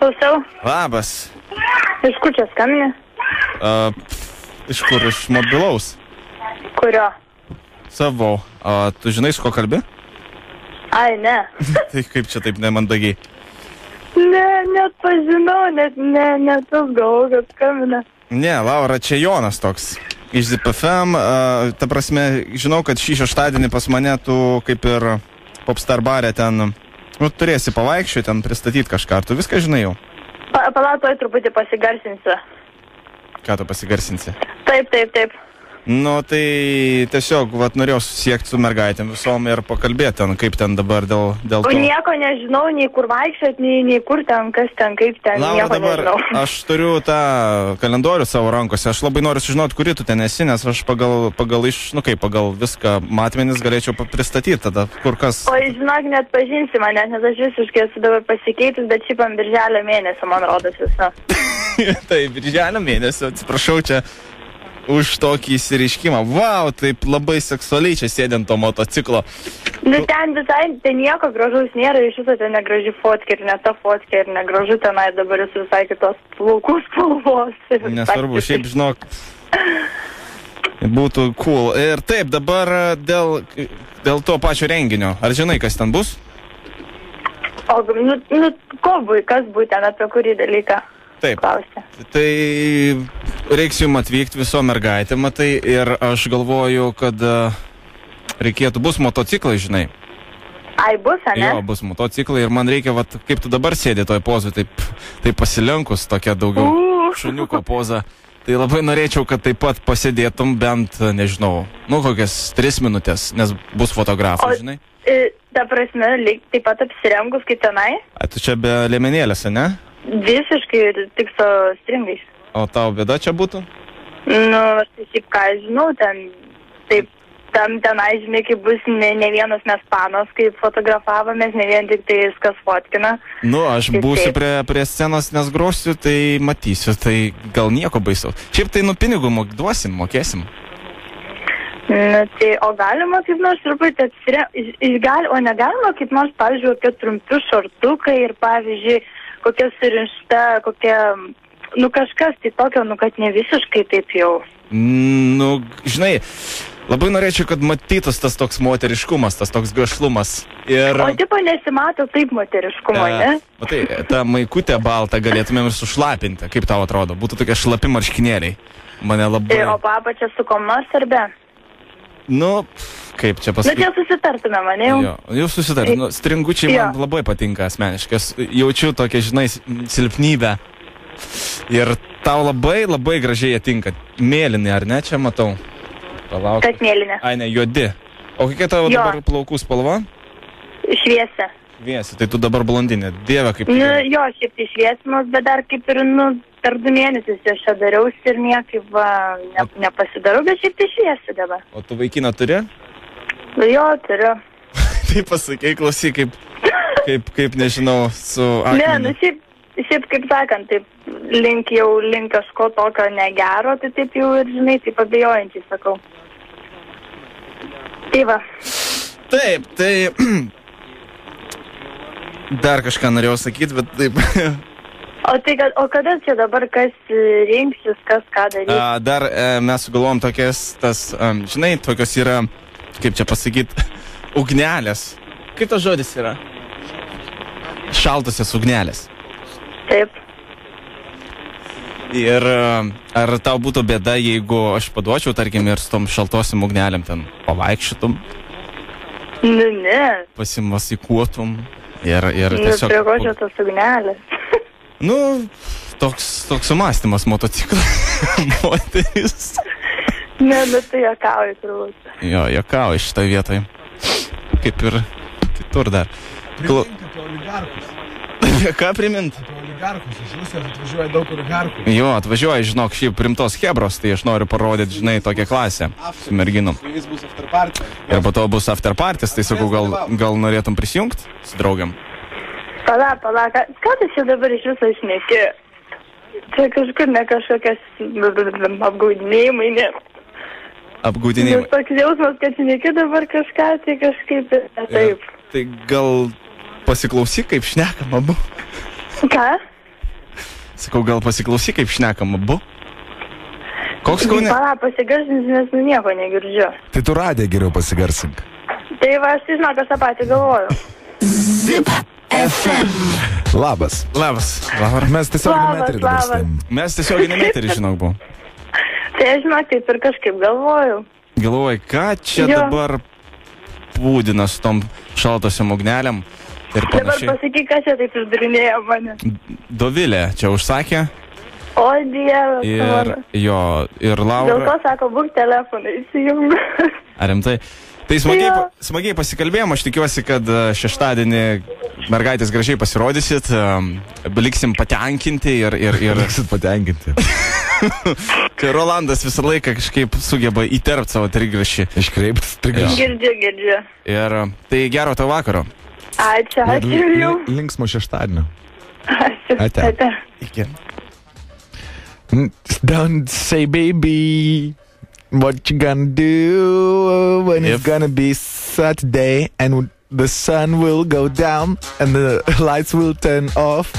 Klausau. Labas. Iš kur čia skambini? Iš kur? Iš mobilaus? Kurio? Savo. Tu žinai, su ko kalbi? Ai, ne. Tai kaip čia taip nemandagiai? Ne, net pažinau, net tas galvo, kad skambina. Ne, Laura, čia Jonas toks. Iš ZPFM. Ta prasme, žinau, kad šį šeštadienį pas mane tu kaip ir Popstar bare ten, turėsi pavaikščioti, ten pristatyti kažką. Ar tu viską žinai jau? Palatoj truputį pasigarsinsiu. Ką tu pasigarsinsi? Taip. Nu, tai tiesiog, norėjau susiekti su mergaitėm visom ir pakalbėti ten, kaip ten dabar dėl to. Nieko nežinau, nei kur vaikščiot, nei kur ten, kas ten, kaip ten, Laura, nieko dabar nežinau. Aš turiu tą kalendorių savo rankose, aš labai noriu sužinoti, kuri tu ten esi, nes aš pagal viską matmenis galėčiau pristatyti tada, kur kas. O žinok, net pažinsi mane, nes aš visiškai esu dabar pasikeitus, bet šiaip ant birželio mėnesio, man rodos visą. Tai birželio mėnesio, atsiprašau čia už tokį įsireiškimą. Vau, taip labai seksualiai čia sėdint to motociklo. Nu ten visai, ten nieko gražaus nėra, iš viso ten negraži fotkė ir ne ta fotkė ir negražu tenai dabar esu visai kitos plaukų spalvos. Nesvarbu, šiaip žinok, būtų cool. Ir taip, dabar dėl to pačio renginio. Ar žinai, kas ten bus? O, kas būtent, apie kurį dalyką? Taip, klausia. Tai reiks jums atvykti viso mergaitė, matai, ir aš galvoju, kad bus motociklai, žinai. Ai, bus, ne? Jo, bus motociklai ir man reikia, kaip tu dabar sėdė toj pozui, taip pasilenkus, tokia daugiau šuniuko poza. Tai labai norėčiau, kad taip pat pasėdėtum bent, nežinau, kokias 3 minutės, nes bus fotografų, žinai. Ta prasme, taip pat apsirengus kaip tenai? Tu čia be liemenėlės, ne? Visiškai tik su stringais. O tau bėda čia būtų? Nu, aš tai šiaip ką žinau, tenai, žinai, kaip bus ne vienas mes panos, kaip fotografavomės, ne vien tik tai viskas fotkina. Nu, aš būsiu prie scenos, nes grosiu, tai matysiu, tai gal nieko baisaus. Šiaip tai pinigų duosim, mokėsim. Nu, tai, o galima kaip nors truputį o negalima kaip nors, pavyzdžiui, kokie trumpi šortukai ir, pavyzdžiui, kokia surišta, kažkas tai tokio, kad ne visiškai taip jau. Žinai, labai norėčiau, kad matytus tas toks moteriškumas, tas toks gašlumas. O tipo nesimato taip moteriškumo, ne? Matai, tą maikutę baltą galėtumėm ir sušlapinti, kaip tau atrodo, būtų tokie šlapi marškinėliai. Mane labai... O papačia su kom nors ar be? Kaip čia pasakyti? Čia susitartume, mane jau. Jau susitartume. Stringučiai man labai patinka asmeniškai. Jaučiu tokią, žinai, silpnybę. Ir tau labai, labai gražiai jie tinka. Mėlyni, ar ne? Čia matau. Palauk. Kas mėlyni? Ai, ne, juodi. O kokia tavo dabar plaukų spalva? Šviesa. Šviesa, tai tu dabar blondinė. Dieve, kaip... Jo, šiaip tai šviesimas, bet dar kaip ir, per 2 mėnesius aš čia dariausi ir niekaip nepasidarau, bet šiaip tai šviesi dabar. O tu vaikiną turi? Jo, turiu. Tai pasakei, klausyk, kaip nežinau, su akmeniu. Ne, šiaip kaip sakant, taip link kažko tokio negero, tai taip jau ir, žinai, taip abejojančiai sakau. Tai va. Taip, tai... Dar kažką norėjau sakyti, bet taip... O kada čia dabar kas rinksis, kas ką darys? Dar mes sugalvom tokias, žinai, tokios yra, kaip čia pasakyti, ugnelės. Kaip tas žodis yra? Šaltosios ugnelės. Taip. Ir ar tau būtų bėda, jeigu aš paduočiau, tarkim, ir su tom šaltosiom ugnelėm ten pavaikščiotum? Ne. Pasimasikuotum ir tiesiog... Prie ko čia tos ugnelės? Toks sumąstymas motociklą. Moteris. Ne, bet tai juokauji turbūt. Jo, juokauji šitą vietoj. Kaip ir kitur dar. Primink apie oligarkus. Ką primint? Apie oligarkus. Iš Rusijos atvažiuoja daug oligarkų. Jo, atvažiuoja, žinok, šiaip rimtos hebros, tai aš noriu parodyti, žinai, tokią klasę su merginom. Su jais bus after party. Ir po to bus after parties, tai sakau, gal norėtum prisijungti su draugiam? Pala, ką tu čia dabar iš viso šneki? Čia kažkur ne kažkokias apgaudinėjimai, ne? Apgaudinėjimai. Toks jausmas, kad šneki dabar kažką, tai kažkaip taip. Tai gal pasiklausyk, kaip šnekam abu. Ką? Sakau, gal pasiklausyk, kaip šnekam abu. Koks Kaune? Pala, pasigarsins, nes nieko negirdžiu. Tai tu radiją geriau pasigarsink. Tai va, aš tai žinau, kas tą patį galvoju. Zip FM. Labas. Labas. Mes tiesiog Labas, nemetrį dabar labas. stebim. Mes tiesiog nemeterį, žinok, buvom. Tai aš žinau, taip ir kažkaip galvoju. Galvoju, ką čia Jo. dabar pūdina su tom šaltosiom ugnelėm ir Dabar panašiai. pasakyk, kas čia taip išdarinėjo mane. Dovilė čia užsakė O, Dieve, ir jo, ir Dėl Laura. to sako, būk telefoną įsijungu. Ar rimtai? Tai smagiai pasikalbėjom, aš tikiuosi, kad šeštadienį mergaitės gražiai pasirodysit, liksim patenkinti ir Liksit patenkinti. kai Rolandas visą laiką kažkaip sugeba įterpti savo trigrašį. Iškreiptas trigrašį. Girdžiu. Ir tai gero tavo vakaro. Ačiū, ačiū ir jums. Linksmo šeštadienio. Ačiū. Ate. Ate. Iki. Don't say baby, what you gonna do when it's If- gonna be Saturday and the sun will go down and the lights will turn off.